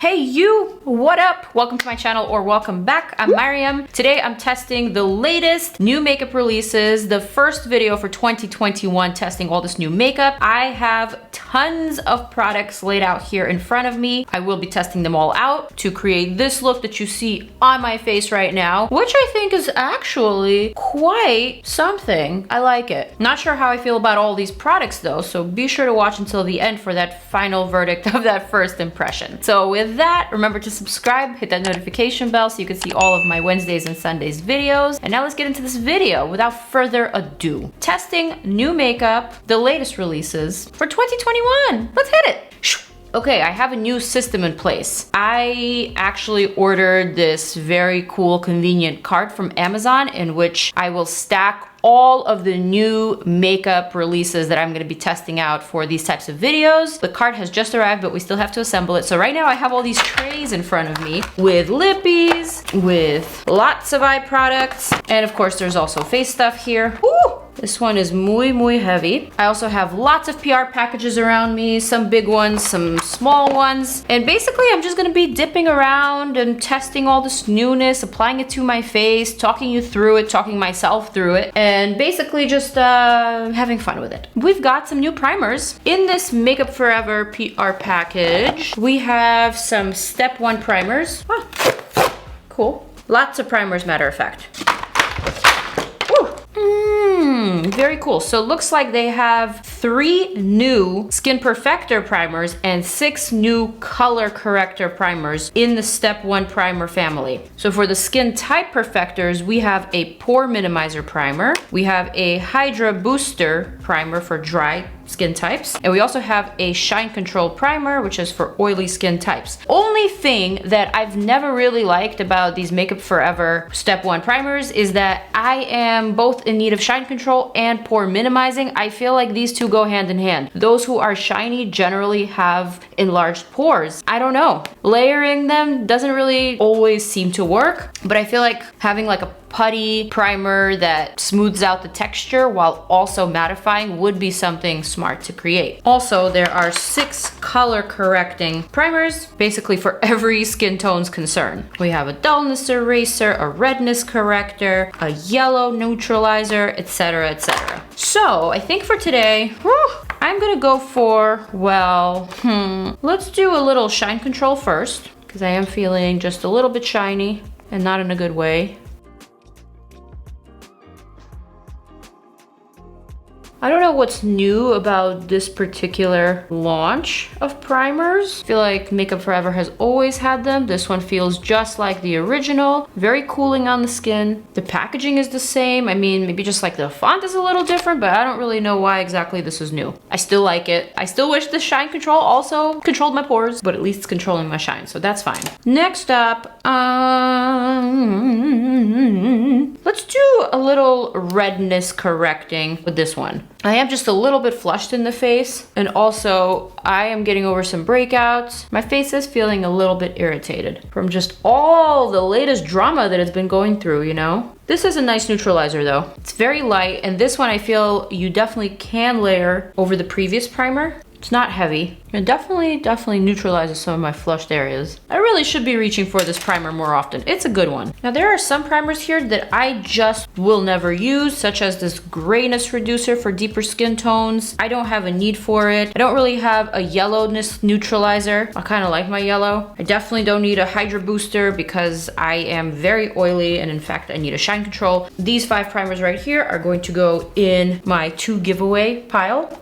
Hey you, what up? Welcome to my channel or welcome back. I'm Maryam. Today I'm testing the latest new makeup releases, the first video for 2021 testing all this new makeup. I have tons of products laid out here in front of me. I will be testing them all out to create this look that you see on my face right now, which I think is actually quite something. I like it. Not sure how I feel about all these products though, so be sure to watch until the end for that final verdict of that first impression. So with that, remember to subscribe, hit that notification bell so you can see all of my Wednesdays and Sundays videos. And now let's get into this video without further ado. Testing new makeup, the latest releases for 2021. Let's hit it. Okay, I have a new system in place. I actually ordered this very cool, convenient cart from Amazon in which I will stack all of the new makeup releases that I'm gonna be testing out for these types of videos. The cart has just arrived, but we still have to assemble it. So right now I have all these trays in front of me with lippies, with lots of eye products, and of course there's also face stuff here. Woo! This one is muy heavy. I also have lots of PR packages around me, some big ones, some small ones. And basically I'm just gonna be dipping around and testing all this newness, applying it to my face, talking you through it, talking myself through it, and basically just having fun with it. We've got some new primers. In this Makeup Forever PR package, we have some Step 1 primers. Oh, cool. Lots of primers, matter of fact. Very cool. So it looks like they have 3 new Skin Perfector primers and 6 new Color Corrector primers in the Step 1 primer family. So for the Skin Type Perfectors, we have a Pore Minimizer primer. We have a Hydra Booster primer for dry skin types. And we also have a Shine Control primer, which is for oily skin types. Only thing that I've never really liked about these Makeup Forever Step 1 primers is that I am both in need of shine control and pore minimizing. I feel like these two go hand in hand. Those who are shiny generally have enlarged pores. I don't know. Layering them doesn't really always seem to work, but I feel like having like a putty primer that smooths out the texture while also mattifying would be something smart to create. Also, there are 6 color correcting primers, basically for every skin tone's concern. We have a dullness eraser, a redness corrector, a yellow neutralizer, etc, etc. So I think for today, I'm gonna go for, well, let's do a little shine control first, because I am feeling just a little bit shiny and not in a good way. I don't know what's new about this particular launch of primers. I feel like Makeup Forever has always had them. This one feels just like the original. Very cooling on the skin. The packaging is the same. I mean, maybe just like the font is a little different, but I don't really know why exactly this is new. I still like it. I still wish the shine control also controlled my pores, but at least it's controlling my shine, so that's fine. Next up, let's do a little redness correcting with this one. I am just a little bit flushed in the face, and also I am getting over some breakouts. My face is feeling a little bit irritated from just all the latest drama that it's been going through, you know? This is a nice neutralizer though. It's very light, and this one I feel you definitely can layer over the previous primer. It's not heavy. It definitely neutralizes some of my flushed areas. I really should be reaching for this primer more often. It's a good one. Now there are some primers here that I just will never use, such as this grayness reducer for deeper skin tones. I don't have a need for it. I don't really have a yellowness neutralizer. I kind of like my yellow. I definitely don't need a Hydra Booster because I am very oily, and in fact I need a shine control. These 5 primers right here are going to go in my 2 giveaway pile.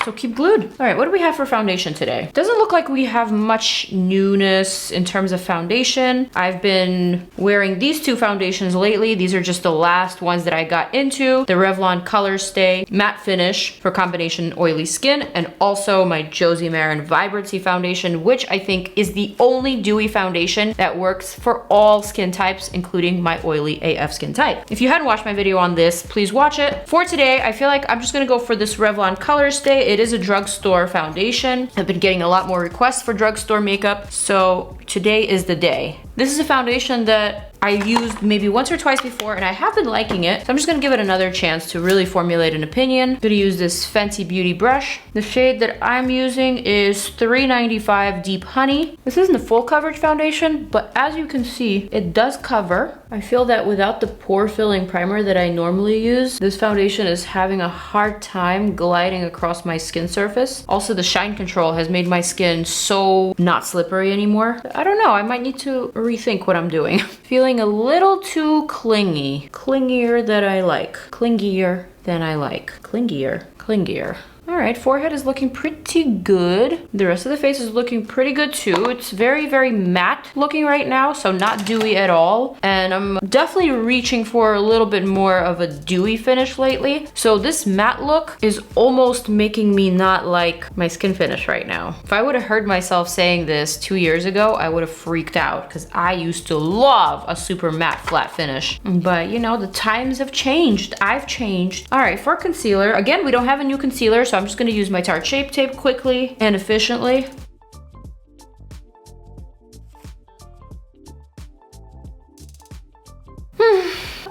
So keep glued. All right, what do we have for foundation today? Doesn't look like we have much newness in terms of foundation. I've been wearing these 2 foundations lately. These are just the last ones that I got into. The REVLON Colorstay Matte Finish for combination oily skin, and also my Josie Maran Vibrancy Foundation, which I think is the only dewy foundation that works for all skin types, including my oily AF skin type. If you hadn't watched my video on this, please watch it. For today, I feel like I'm just gonna go for this REVLON Colorstay. It is a drugstore foundation. I've been getting a lot more requests for drugstore makeup, so today is the day. This is a foundation that I used maybe once or twice before and I have been liking it. So I'm just gonna give it another chance to really formulate an opinion. I'm gonna use this Fenty Beauty brush. The shade that I'm using is 395 Deep Honey. This isn't a full coverage foundation, but as you can see, it does cover. I feel that without the pore filling primer that I normally use, this foundation is having a hard time gliding across my skin surface. Also, the shine control has made my skin so not slippery anymore. I don't know, I might need to rethink what I'm doing. Feeling a little too clingy. Clingier than I like. Clingier than I like. Clingier. Clingier. All right, forehead is looking pretty good. The rest of the face is looking pretty good too. It's very, very matte looking right now, so not dewy at all. And I'm definitely reaching for a little bit more of a dewy finish lately. So this matte look is almost making me not like my skin finish right now. If I would have heard myself saying this 2 years ago, I would have freaked out because I used to love a super matte flat finish. But you know, the times have changed. I've changed. All right, for concealer, again, we don't have a new concealer, so I'm just gonna use my Tarte Shape Tape quickly and efficiently.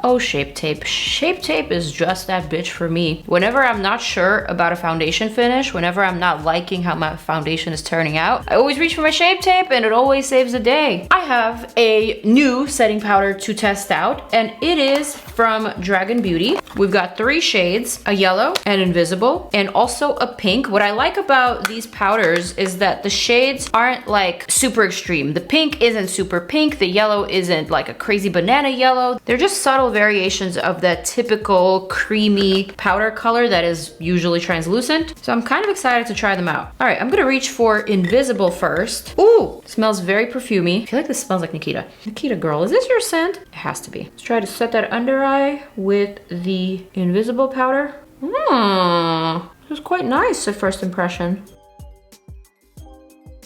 Oh, Shape Tape. Shape Tape is just that bitch for me. Whenever I'm not sure about a foundation finish, whenever I'm not liking how my foundation is turning out, I always reach for my Shape Tape and it always saves the day. I have a new setting powder to test out and it is from Dragun Beauty. We've got 3 shades, a yellow, an invisible, and also a pink. What I like about these powders is that the shades aren't like super extreme. The pink isn't super pink, the yellow isn't like a crazy banana yellow. They're just subtle variations of that typical creamy powder color that is usually translucent. So I'm kind of excited to try them out. All right, I'm gonna reach for Invisible first. Ooh, smells very perfumey. I feel like this smells like Nikita. Nikita girl, is this your scent? It has to be. Let's try to set that under eye with the Invisible powder. This is quite nice at first impression.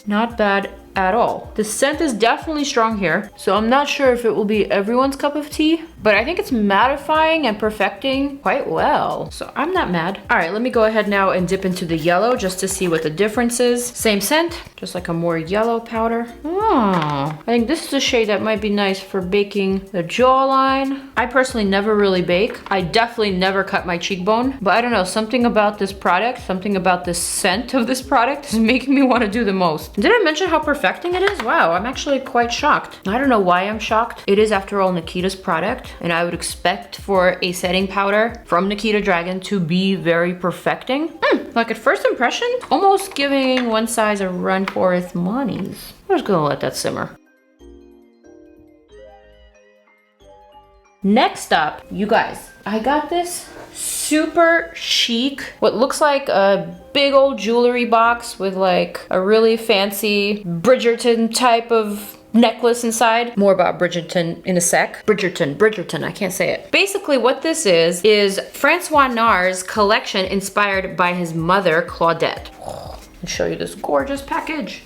Not bad at all. The scent is definitely strong here, so I'm not sure if it will be everyone's cup of tea, but I think it's mattifying and perfecting quite well. So I'm not mad. All right, let me go ahead now and dip into the yellow just to see what the difference is. Same scent, just like a more yellow powder. I think this is a shade that might be nice for baking the jawline. I personally never really bake. I definitely never cut my cheekbone, but I don't know, something about this product, something about the scent of this product is making me want to do the most. Did I mention how perfecting it is? Wow, I'm actually quite shocked. I don't know why I'm shocked. It is, after all, Nikita's product, and I would expect for a setting powder from Nikita Dragun to be very perfecting. Like at first impression, almost giving one size a run for its monies. I'm just gonna let that simmer. Next up, you guys, I got this super chic, what looks like a big old jewelry box with like a really fancy Bridgerton type of necklace inside. More about Bridgerton in a sec. Bridgerton, I can't say it. Basically what this is Francois Nars' collection inspired by his mother, Claudette. I'll show you this gorgeous package.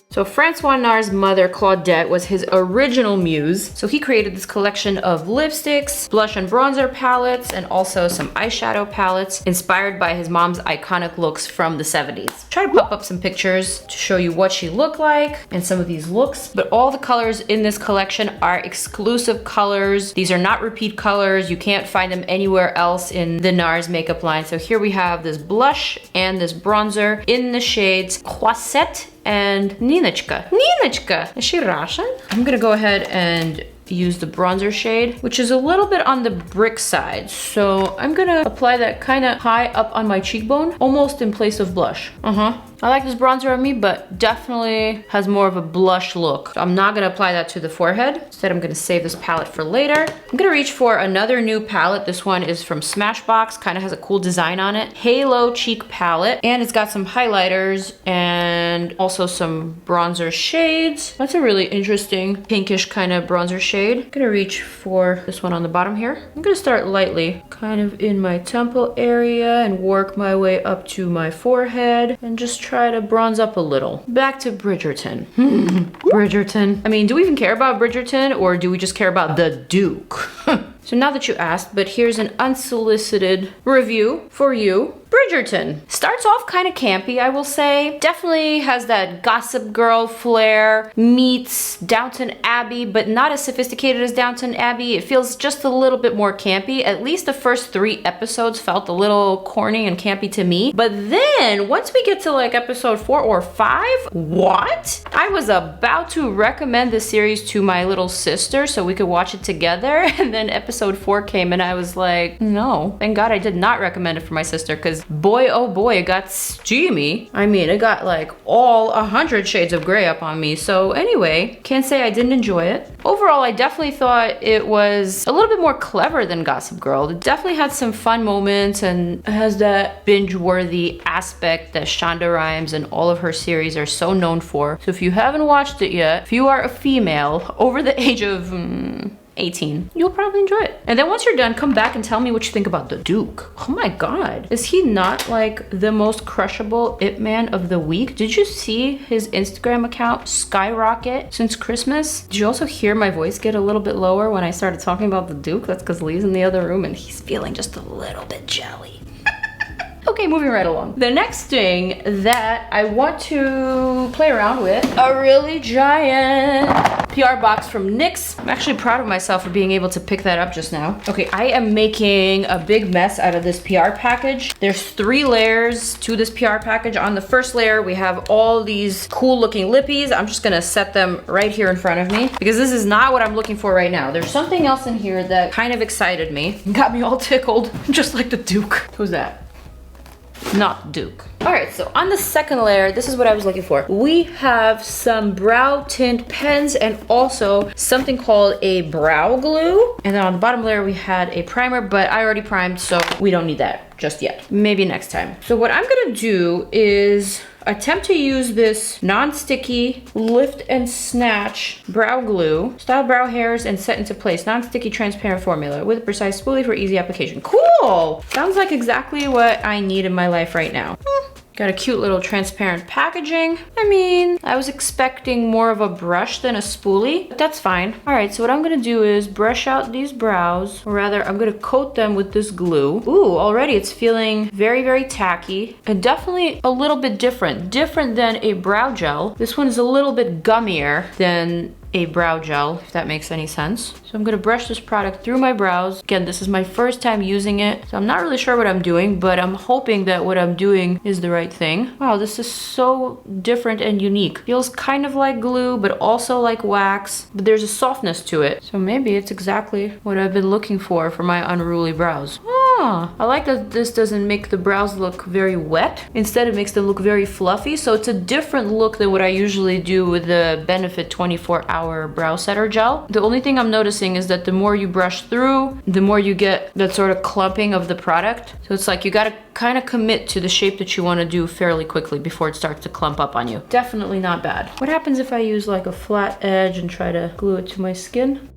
So Francois Nars' mother, Claudette, was his original muse. So he created this collection of lipsticks, blush and bronzer palettes, and also some eyeshadow palettes inspired by his mom's iconic looks from the 70s. Try to pop up some pictures to show you what she looked like and some of these looks. But all the colors in this collection are exclusive colors. These are not repeat colors. You can't find them anywhere else in the Nars makeup line. So here we have this blush and this bronzer in the shades Croisette and Ninочка. Ninочка! Is she Russian? I'm gonna go ahead and use the bronzer shade, which is a little bit on the brick side. So I'm gonna apply that kind of high up on my cheekbone, almost in place of blush. I like this bronzer on me, but definitely has more of a blush look. So I'm not gonna apply that to the forehead. Instead, I'm gonna save this palette for later. I'm gonna reach for another new palette. This one is from Smashbox, kind of has a cool design on it. Halo Cheek Palette, and it's got some highlighters and also some bronzer shades. That's a really interesting pinkish kind of bronzer shade. I'm gonna reach for this one on the bottom here. I'm gonna start lightly, kind of in my temple area and work my way up to my forehead and just try to bronze up a little. Back to Bridgerton. Bridgerton. I mean, do we even care about Bridgerton or do we just care about the Duke? So now that you asked, but here's an unsolicited review for you. Bridgerton. Starts off kind of campy, I will say. Definitely has that Gossip Girl flair, meets Downton Abbey, but not as sophisticated as Downton Abbey. It feels just a little bit more campy. At least the first 3 episodes felt a little corny and campy to me. But then once we get to like episode 4 or 5, what? I was about to recommend this series to my little sister so we could watch it together, and then episode 4 came and I was like, no. Thank God I did not recommend it for my sister, because boy oh boy, it got steamy. I mean, it got like all 100 shades of gray up on me. So anyway, can't say I didn't enjoy it. Overall, I definitely thought it was a little bit more clever than Gossip Girl. It definitely had some fun moments and has that binge-worthy aspect that Shonda Rhimes and all of her series are so known for. So if you haven't watched it yet, if you are a female over the age of 18, you'll probably enjoy it. And then once you're done, come back and tell me what you think about the Duke. Oh my God, is he not like the most crushable it man of the week? Did you see his Instagram account skyrocket since Christmas? Did you also hear my voice get a little bit lower when I started talking about the Duke? That's because Lee's in the other room and he's feeling just a little bit jelly. Okay, moving right along. The next thing that I want to play around with, a really giant PR box from NYX. I'm actually proud of myself for being able to pick that up just now. Okay, I am making a big mess out of this PR package. There's 3 layers to this PR package. On the first layer, we have all these cool looking lippies. I'm just gonna set them right here in front of me because this is not what I'm looking for right now. There's something else in here that kind of excited me. Got me all tickled, just like the Duke. Who's that? Not Duke. All right, so on the second layer, this is what I was looking for. We have some brow tint pens and also something called a brow glue. And then on the bottom layer, we had a primer, but I already primed, so we don't need that just yet. Maybe next time. So what I'm gonna do is attempt to use this non-sticky lift and snatch brow glue, style brow hairs and set into place, non-sticky transparent formula with a precise spoolie for easy application. Cool! Sounds like exactly what I need in my life right now. Got a cute little transparent packaging. I mean, I was expecting more of a brush than a spoolie, but that's fine. All right, so what I'm gonna do is brush out these brows, or rather I'm gonna coat them with this glue. Ooh, already it's feeling very, very tacky and definitely a little bit different than a brow gel. This one is a little bit gummier than a brow gel, if that makes any sense. So I'm gonna brush this product through my brows. Again, this is my first time using it, so I'm not really sure what I'm doing, but I'm hoping that what I'm doing is the right thing. Wow, this is so different and unique. Feels kind of like glue, but also like wax, but there's a softness to it. So maybe it's exactly what I've been looking for my unruly brows. I like that this doesn't make the brows look very wet. Instead, it makes them look very fluffy. So it's a different look than what I usually do with the Benefit 24-Hour Brow Setter Gel. The only thing I'm noticing is that the more you brush through, the more you get that sort of clumping of the product. So it's like you gotta kind of commit to the shape that you want to do fairly quickly before it starts to clump up on you. Definitely not bad. What happens if I use like a flat edge and try to glue it to my skin?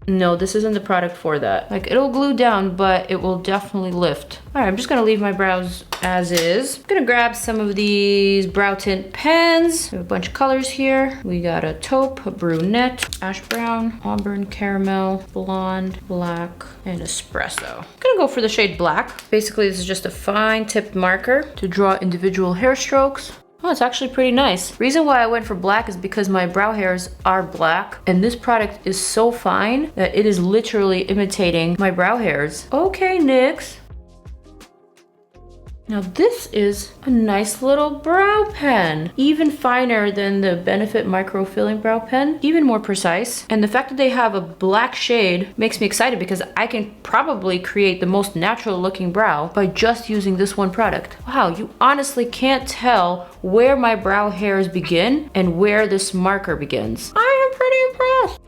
No, this isn't the product for that. Like, it'll glue down, but it will definitely lift. All right, I'm just gonna leave my brows as is. I'm gonna grab some of these brow tint pens. We have a bunch of colors here. We got a taupe, a brunette, ash brown, auburn, caramel, blonde, black, and espresso. I'm gonna go for the shade black. Basically, this is just a fine tipped marker to draw individual hair strokes. Oh, it's actually pretty nice. Reason why I went for black is because my brow hairs are black and this product is so fine that it is literally imitating my brow hairs. Okay, NYX. Now this is a nice little brow pen. Even finer than the Benefit Micro Filling Brow Pen. Even more precise. And the fact that they have a black shade makes me excited because I can probably create the most natural looking brow by just using this one product. Wow, you honestly can't tell where my brow hairs begin and where this marker begins. I am pretty impressed.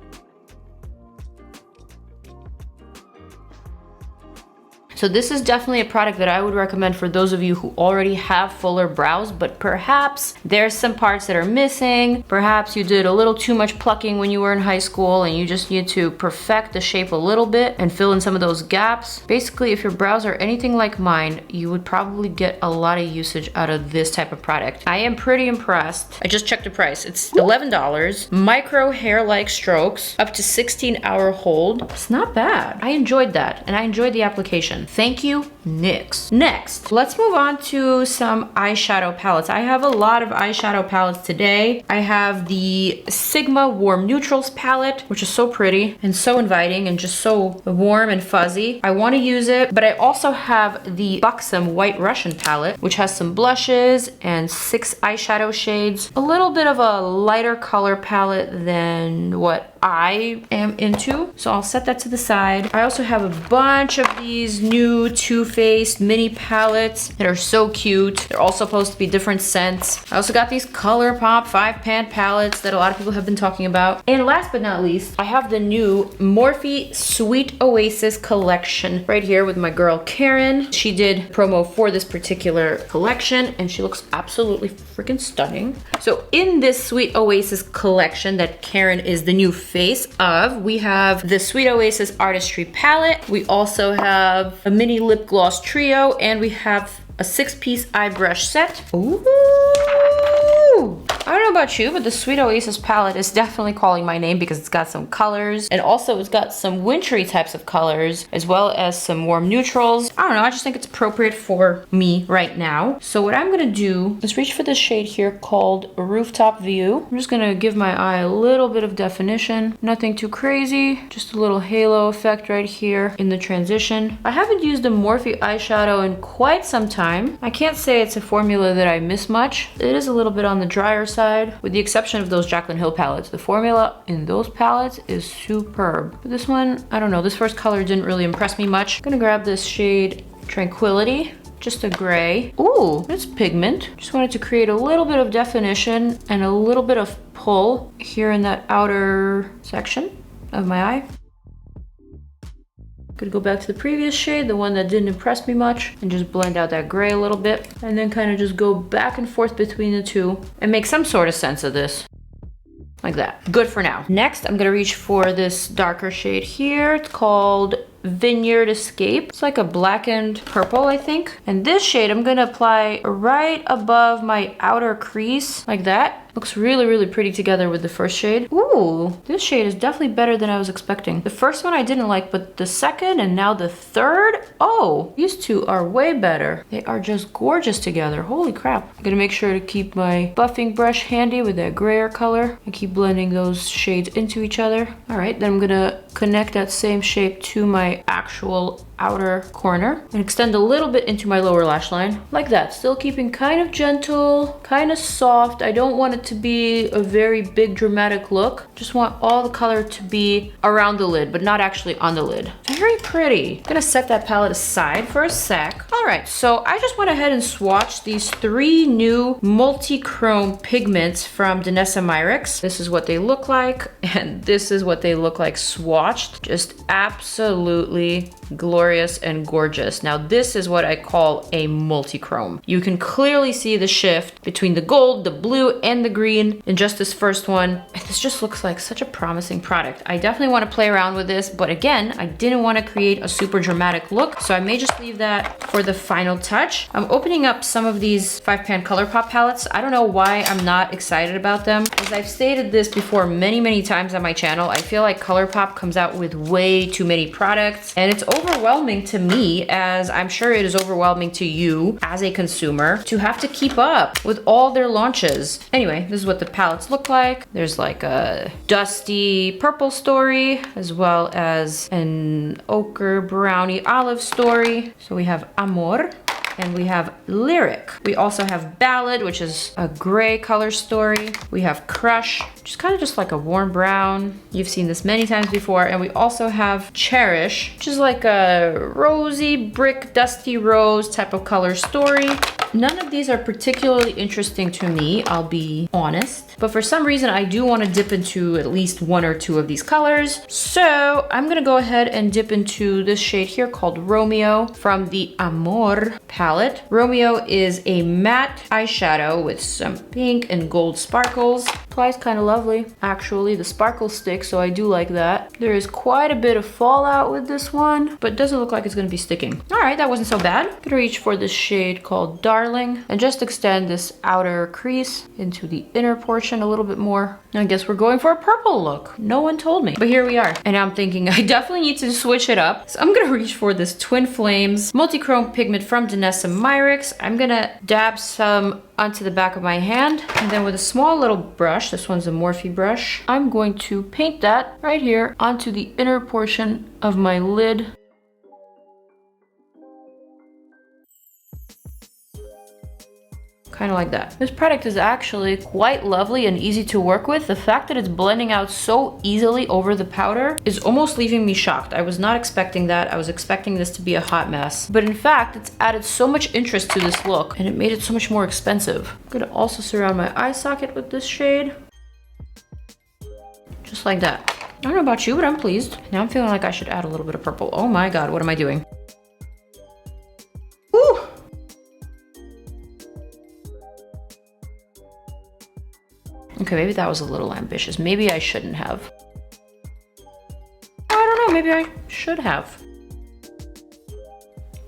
So this is definitely a product that I would recommend for those of you who already have fuller brows, but perhaps there's some parts that are missing. Perhaps you did a little too much plucking when you were in high school and you just need to perfect the shape a little bit and fill in some of those gaps. Basically, if your brows are anything like mine, you would probably get a lot of usage out of this type of product. I am pretty impressed. I just checked the price. It's $11. Micro hair-like strokes, up to 16-hour hold. It's not bad. I enjoyed that and I enjoyed the application. Thank you NYX. Next, let's move on to some eyeshadow palettes. I have a lot of eyeshadow palettes today. I have the Sigma Warm Neutrals palette, which is so pretty and so inviting and just so warm and fuzzy. I want to use it, but I also have the Buxom White Russian palette, which has some blushes and 6 eyeshadow shades. A little bit of a lighter color palette than what I am into, so I'll set that to the side. I also have a bunch of these new Too Faced mini palettes that are so cute. They're all supposed to be different scents. I also got these Colourpop 5-pan palettes that a lot of people have been talking about. And last but not least, I have the new Morphe Sweet Oasis collection right here with my girl Karen. She did promo for this particular collection and she looks absolutely freaking stunning. So in this Sweet Oasis collection that Karen is the new face of, we have the Sweet Oasis Artistry palette. We also have a mini lip gloss trio and we have a 6-piece eye brush set. Ooh! I don't know about you, but the Sweet Oasis palette is definitely calling my name because it's got some colors and also it's got some wintry types of colors as well as some warm neutrals. I don't know, I just think it's appropriate for me right now. So what I'm gonna do is reach for this shade here called Rooftop View. I'm just gonna give my eye a little bit of definition. Nothing too crazy, just a little halo effect right here in the transition. I haven't used a Morphe eyeshadow in quite some time. I can't say it's a formula that I miss much. It is a little bit on the drier side, with the exception of those Jaclyn Hill palettes. The formula in those palettes is superb. But this one, I don't know, this first color didn't really impress me much. I'm gonna grab this shade Tranquility, just a gray. Ooh, it's pigment. Just wanted to create a little bit of definition and a little bit of pull here in that outer section of my eye. Gonna go back to the previous shade, the one that didn't impress me much, and just blend out that gray a little bit. And then kind of just go back and forth between the two and make some sort of sense of this. Like that. Good for now. Next, I'm gonna reach for this darker shade here. It's called Vineyard Escape. It's like a blackened purple, I think. And this shade I'm gonna apply right above my outer crease, like that. Looks really, really pretty together with the first shade. Ooh, this shade is definitely better than I was expecting. The first one I didn't like, but the second and now the third, oh, these two are way better. They are just gorgeous together. Holy crap. I'm gonna make sure to keep my buffing brush handy with that grayer color and keep blending those shades into each other. All right, then I'm gonna connect that same shape to my actual outer corner and extend a little bit into my lower lash line like that, still keeping kind of gentle, kind of soft. I don't want it to be a very big dramatic look. Just want all the color to be around the lid but not actually on the lid. Very pretty. I'm gonna set that palette aside for a sec. All right, so I just went ahead and swatched these 3 new Multichrome Pigments from DANESSA MYRICKS. This is what they look like and this is what they look like swatched. Just absolutely glorious and gorgeous. Now this is what I call a multi-chrome. You can clearly see the shift between the gold, the blue, and the green in just this first one. This just looks like such a promising product. I definitely want to play around with this, but again, I didn't want to create a super dramatic look, so I may just leave that for the final touch. I'm opening up some of these 5-pan Colourpop palettes. I don't know why I'm not excited about them. As I've stated this before many times on my channel, I feel like Colourpop comes out with way too many products and it's overwhelming to me, as I'm sure it is overwhelming to you as a consumer, to have to keep up with all their launches. Anyway, this is what the palettes look like. There's like a dusty purple story as well as an ochre brownie olive story. So we have Amor and we have Lyric. We also have Ballad, which is a gray color story. We have Crush, which is kind of just like a warm brown. You've seen this many times before. And we also have Cherish, which is like a rosy brick, dusty rose type of color story. None of these are particularly interesting to me, I'll be honest. But for some reason, I do want to dip into at least 1 or 2 of these colors. So I'm gonna go ahead and dip into this shade here called Romeo from the Amor palette. Romeo is a matte eyeshadow with some pink and gold sparkles. Applies kind of lovely. Actually, the sparkles stick, so I do like that. There is quite a bit of fallout with this one, but it doesn't look like it's gonna be sticking. All right, that wasn't so bad. I'm gonna reach for this shade called Dark darling, and just extend this outer crease into the inner portion a little bit more. I guess we're going for a purple look. No one told me, but here we are. And now I'm thinking I definitely need to switch it up. So I'm gonna reach for this Twin Flames Multichrome Pigment from DANESSA MYRICKS. I'm gonna dab some onto the back of my hand, and then with a small little brush, this one's a Morphe brush, I'm going to paint that right here onto the inner portion of my lid. Kind of like that. This product is actually quite lovely and easy to work with. The fact that it's blending out so easily over the powder is almost leaving me shocked. I was not expecting that. I was expecting this to be a hot mess. But in fact, it's added so much interest to this look, and it made it so much more expensive. I'm gonna also surround my eye socket with this shade. Just like that. I don't know about you, but I'm pleased. Now I'm feeling like I should add a little bit of purple. Oh my God, what am I doing? Woo! Okay, maybe that was a little ambitious. Maybe I shouldn't have. I don't know, maybe I should have.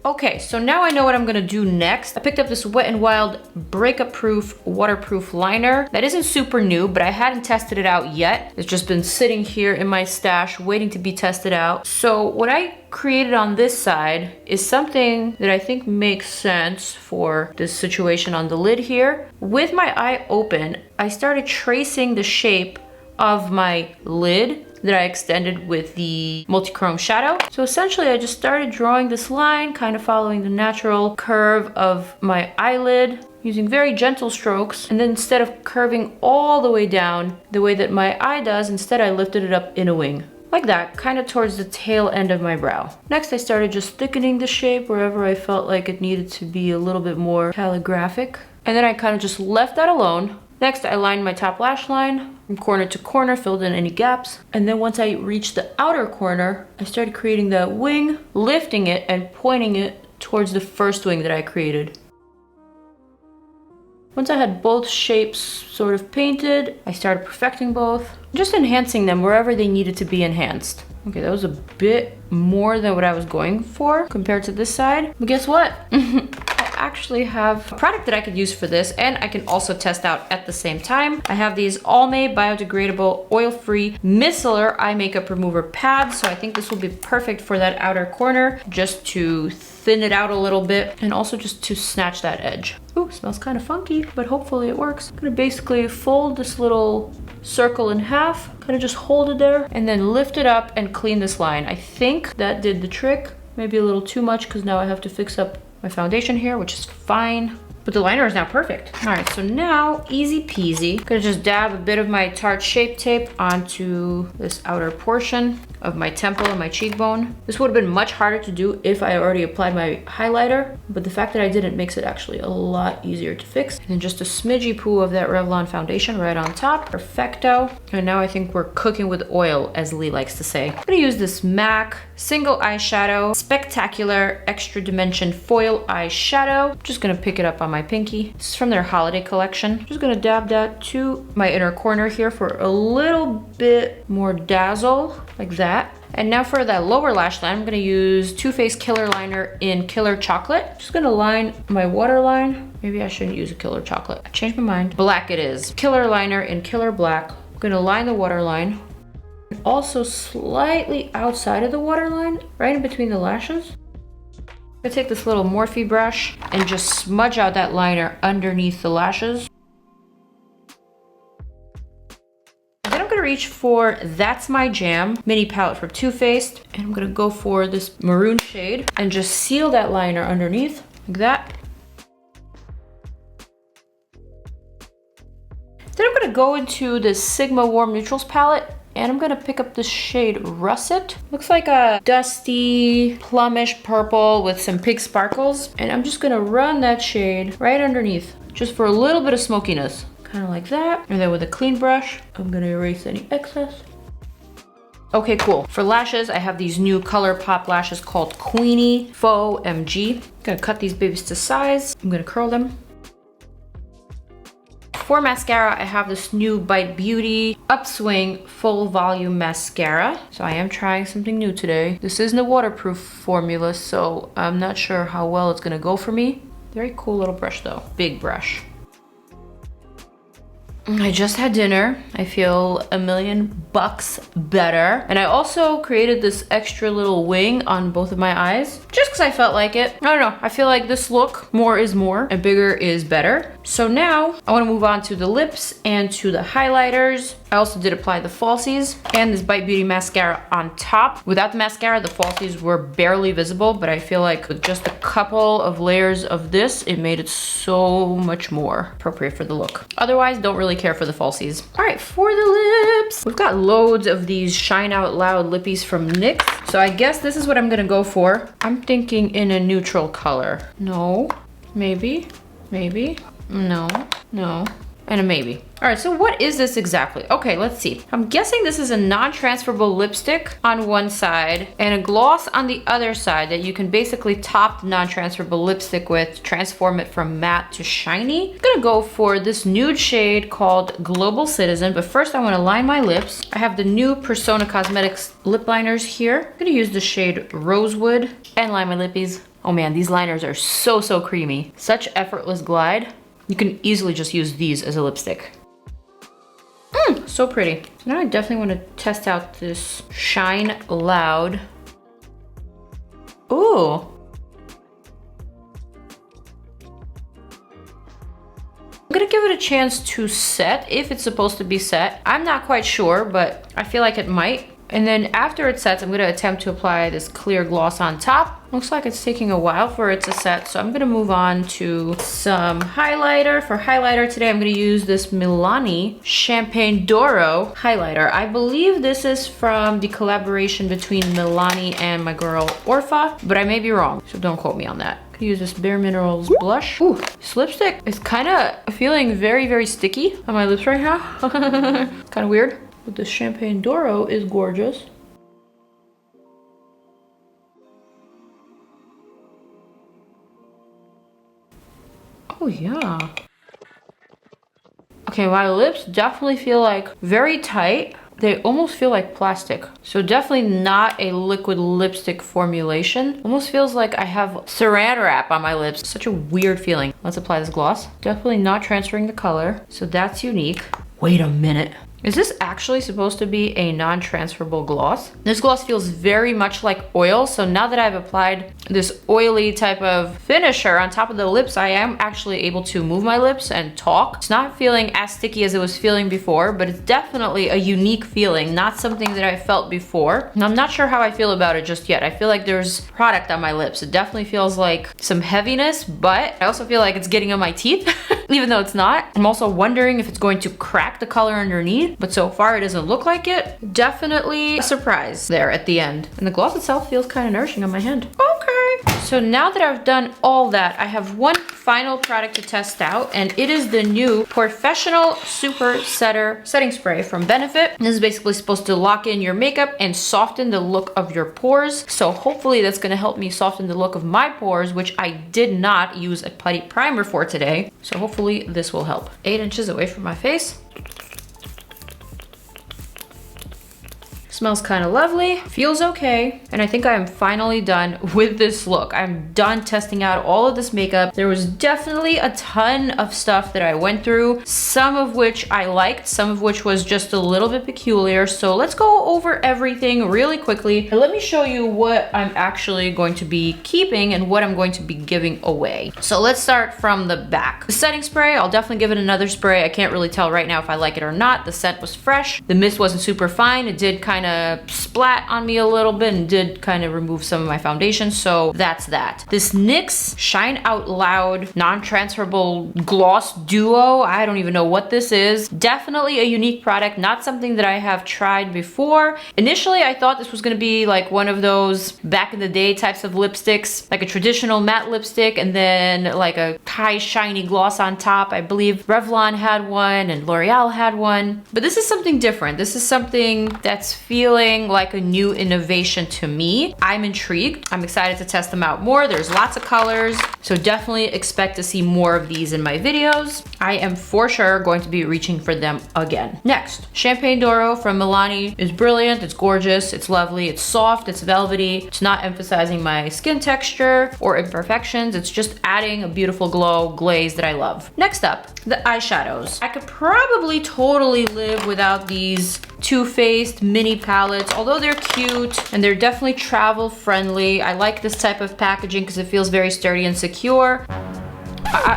Okay, so now I know what I'm gonna do next. I picked up this Wet n Wild breakup proof waterproof liner. That isn't super new, but I hadn't tested it out yet. It's just been sitting here in my stash waiting to be tested out. So what I created on this side is something that I think makes sense for this situation on the lid here. With my eye open, I started tracing the shape of my lid that I extended with the Multichrome shadow. So essentially I just started drawing this line, kind of following the natural curve of my eyelid, using very gentle strokes. And then instead of curving all the way down the way that my eye does, instead I lifted it up in a wing. Like that, kind of towards the tail end of my brow. Next, I started just thickening the shape wherever I felt like it needed to be a little bit more calligraphic. And then I kind of just left that alone. Next, I lined my top lash line from corner to corner, filled in any gaps. And then once I reached the outer corner, I started creating that wing, lifting it and pointing it towards the first wing that I created. Once I had both shapes sort of painted, I started perfecting both, just enhancing them wherever they needed to be enhanced. Okay, that was a bit more than what I was going for compared to this side. But guess what? I actually have a product that I could use for this, and I can also test out at the same time. I have these ALMAY biodegradable oil-free micellar eye makeup remover pads. So I think this will be perfect for that outer corner, just to thin it out a little bit and also just to snatch that edge. Ooh, smells kind of funky, but hopefully it works. I'm gonna basically fold this little circle in half, kind of just hold it there and then lift it up and clean this line. I think that did the trick. Maybe a little too much because now I have to fix up my foundation here, which is fine. But the liner is now perfect. All right, so now easy peasy. Gonna just dab a bit of my Tarte Shape Tape onto this outer portion of my temple and my cheekbone. This would have been much harder to do if I already applied my highlighter, but the fact that I didn't makes it actually a lot easier to fix. And then just a smidgy poo of that Revlon foundation right on top. Perfecto. And now I think we're cooking with oil, as Lee likes to say. I'm gonna use this MAC Single Eyeshadow Spectacular Extra Dimension Foil Eyeshadow. Just gonna pick it up on my pinky. This is from their holiday collection. Just gonna dab that to my inner corner here for a little bit more dazzle, like that. And now for that lower lash line, I'm gonna use Too Faced Killer Liner in Killer Chocolate. Just gonna line my waterline. Maybe I shouldn't use a Killer Chocolate. I changed my mind. Black it is. Killer Liner in Killer Black. I'm gonna line the waterline. Also slightly outside of the waterline, right in between the lashes. I'm gonna take this little Morphe brush and just smudge out that liner underneath the lashes. Then I'm gonna reach for That's My Jam mini palette from Too Faced, and I'm gonna go for this maroon shade and just seal that liner underneath, like that. Then I'm gonna go into the Sigma Warm Neutrals palette, and I'm gonna pick up this shade Russet. Looks like a dusty, plumish purple with some pink sparkles. And I'm just gonna run that shade right underneath, just for a little bit of smokiness. Kind of like that. And then with a clean brush, I'm gonna erase any excess. Okay, cool. For lashes, I have these new Colourpop lashes called Queenie Faux MG. I'm gonna cut these babies to size. I'm gonna curl them. For mascara, I have this new Bite Beauty Upswing Full Volume Mascara. So I am trying something new today. This isn't a waterproof formula, so I'm not sure how well it's gonna go for me. Very cool little brush though. Big brush. I just had dinner. I feel $1,000,000 better. And I also created this extra little wing on both of my eyes just because I felt like it. I don't know. I feel like this look, more is more and bigger is better. So now I want to move on to the lips and to the highlighters. I also did apply the falsies and this Bite Beauty mascara on top. Without the mascara, the falsies were barely visible, but I feel like with just a couple of layers of this, it made it so much more appropriate for the look. Otherwise, don't really care for the falsies. All right, for the lips, we've got loads of these Shine Out Loud lippies from NYX. So I guess this is what I'm gonna go for. I'm thinking in a neutral color. No, maybe, no, and a maybe. All right, so what is this exactly? Okay, let's see. I'm guessing this is a non-transferable lipstick on one side and a gloss on the other side that you can basically top the non-transferable lipstick with, transform it from matte to shiny. I'm gonna go for this nude shade called Global Citizen, but first I wanna line my lips. I have the new Persona Cosmetics lip liners here. I'm gonna use the shade Rosewood and line my lippies. Oh man, these liners are so creamy. Such effortless glide. You can easily just use these as a lipstick. So pretty. So now I definitely want to test out this Shine Loud. Ooh. I'm gonna give it a chance to set, if it's supposed to be set. I'm not quite sure, but I feel like it might. And then after it sets, I'm gonna attempt to apply this clear gloss on top. Looks like it's taking a while for it to set, so I'm gonna move on to some highlighter. For highlighter today, I'm gonna use this Milani Champagne D'Oro highlighter. I believe this is from the collaboration between Milani and my girl Orpha, but I may be wrong, so don't quote me on that. I'm gonna use this Bare Minerals blush. Ooh, this lipstick is kinda feeling very sticky on my lips right now. It's kinda weird. But the Champagne D'Oro is gorgeous. Oh yeah. Okay, my lips definitely feel like very tight. They almost feel like plastic. So definitely not a liquid lipstick formulation. Almost feels like I have saran wrap on my lips. Such a weird feeling. Let's apply this gloss. Definitely not transferring the color. So that's unique. Wait a minute. Is this actually supposed to be a non-transferable gloss? This gloss feels very much like oil, so now that I've applied this oily type of finisher on top of the lips, I am actually able to move my lips and talk. It's not feeling as sticky as it was feeling before, but it's definitely a unique feeling, not something that I felt before. And I'm not sure how I feel about it just yet. I feel like there's product on my lips. It definitely feels like some heaviness, but I also feel like it's getting on my teeth, even though it's not. I'm also wondering if it's going to crack the color underneath. But so far it doesn't look like it. Definitely a surprise there at the end. And the gloss itself feels kind of nourishing on my hand. Okay. So now that I've done all that, I have one final product to test out, and it is the new Professional Super Setter Setting Spray from Benefit. This is basically supposed to lock in your makeup and soften the look of your pores. So hopefully that's gonna help me soften the look of my pores, which I did not use a putty primer for today. So hopefully this will help. 8 inches away from my face. Smells kind of lovely, feels okay, and I think I am finally done with this look. I'm done testing out all of this makeup. There was definitely a ton of stuff that I went through, some of which I liked, some of which was just a little bit peculiar. So let's go over everything really quickly. And let me show you what I'm actually going to be keeping and what I'm going to be giving away. So let's start from the back. The setting spray, I'll definitely give it another spray. I can't really tell right now if I like it or not. The scent was fresh. The mist wasn't super fine. It did kind of splat on me a little bit and did kind of remove some of my foundation, so that's that. This NYX Shine Out Loud non-transferable gloss duo, I don't even know what this is. Definitely a unique product, not something that I have tried before. Initially I thought this was gonna be like one of those back in the day types of lipsticks, like a traditional matte lipstick and then like a high shiny gloss on top. I believe Revlon had one and L'Oreal had one, but this is something different. This is something that's feeling like a new innovation to me. I'm intrigued. I'm excited to test them out more. There's lots of colors, so definitely expect to see more of these in my videos. I am for sure going to be reaching for them again. Next, Champagne Doro from Milani is brilliant. It's gorgeous. It's lovely. It's soft. It's velvety. It's not emphasizing my skin texture or imperfections. It's just adding a beautiful glow glaze that I love. Next up, the eyeshadows. I could probably totally live without these Too Faced mini palettes, although they're cute and they're definitely travel friendly. I like this type of packaging because it feels very sturdy and secure.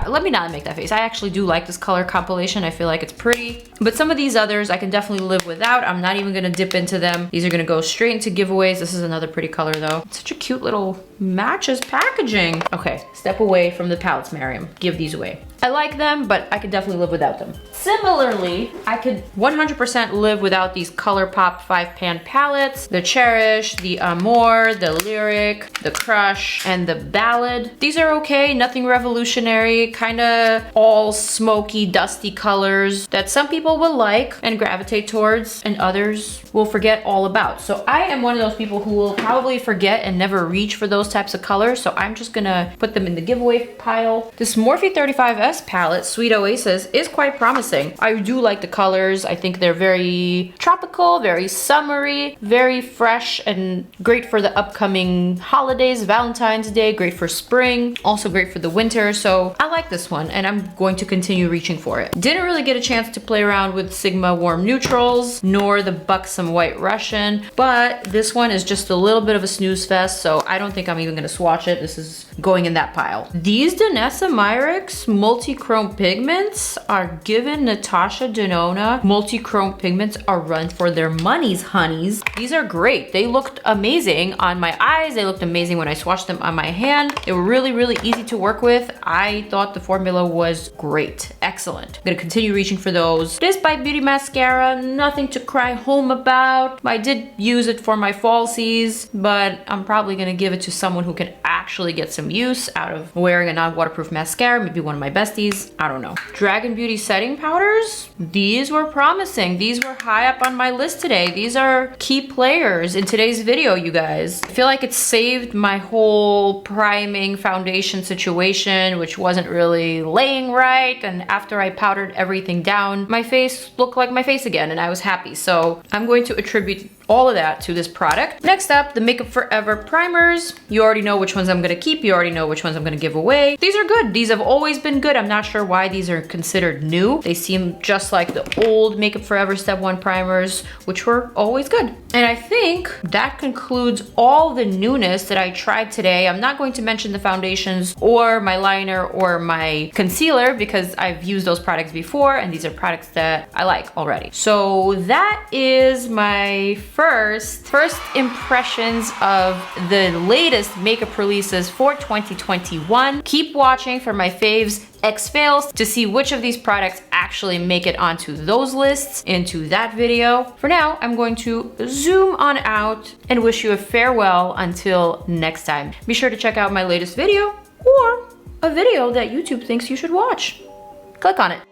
Let me not make that face. I actually do like this color compilation. I feel like it's pretty. But some of these others I can definitely live without. I'm not even gonna dip into them. These are gonna go straight into giveaways. This is another pretty color though. It's such a cute little matches packaging. Okay, step away from the palettes, Maryam. Give these away. I like them, but I could definitely live without them. Similarly, I could 100% live without these Colourpop 5-pan palettes. The Cherish, the Amor, the Lyric, the Crush, and the Ballad. These are okay, nothing revolutionary, kinda all smoky, dusty colors that some people will like and gravitate towards, and others will forget all about. So I am one of those people who will probably forget and never reach for those types of colors, so I'm just gonna put them in the giveaway pile. This Morphe 35S palette, Sweet Oasis, is quite promising. I do like the colors. I think they're very tropical, very summery, very fresh, and great for the upcoming holidays, Valentine's Day, great for spring, also great for the winter. So I like this one and I'm going to continue reaching for it. Didn't really get a chance to play around with Sigma Warm Neutrals, nor the Buxom White Russian, but this one is just a little bit of a snooze fest, so I don't think I'm even gonna swatch it. This is going in that pile. These DANESSA MYRICKS Multichrome Pigments are giving Natasha Denona. Multichrome Pigments are run for their monies, honeys. These are great. They looked amazing on my eyes. They looked amazing when I swatched them on my hand. They were really, really easy to work with. I thought the formula was great. Excellent. I'm gonna continue reaching for those. This by Beauty Mascara, nothing to cry home about. I did use it for my falsies, but I'm probably gonna give it to someone who can actually get some use out of wearing a non-waterproof mascara, maybe one of my besties, I don't know. Dragun Beauty setting powders, these were promising. These were high up on my list today. These are key players in today's video, you guys. I feel like it saved my whole priming foundation situation, which wasn't really laying right, and after I powdered everything down, my face looked like my face again and I was happy. So I'm going to attribute all of that to this product. Next up, the Makeup Forever primers. You already know which ones I'm gonna keep. You already know which ones I'm gonna give away. These are good. These have always been good. I'm not sure why these are considered new. They seem just like the old Makeup Forever Step 1 primers, which were always good. And I think that concludes all the newness that I tried today. I'm not going to mention the foundations or my liner or my concealer because I've used those products before and these are products that I like already. So that is my first impressions of the latest makeup releases for 2021. Keep watching for my faves X fails to see which of these products actually make it onto those lists into that video. For now, I'm going to zoom on out and wish you a farewell until next time. Be sure to check out my latest video or a video that YouTube thinks you should watch. Click on it.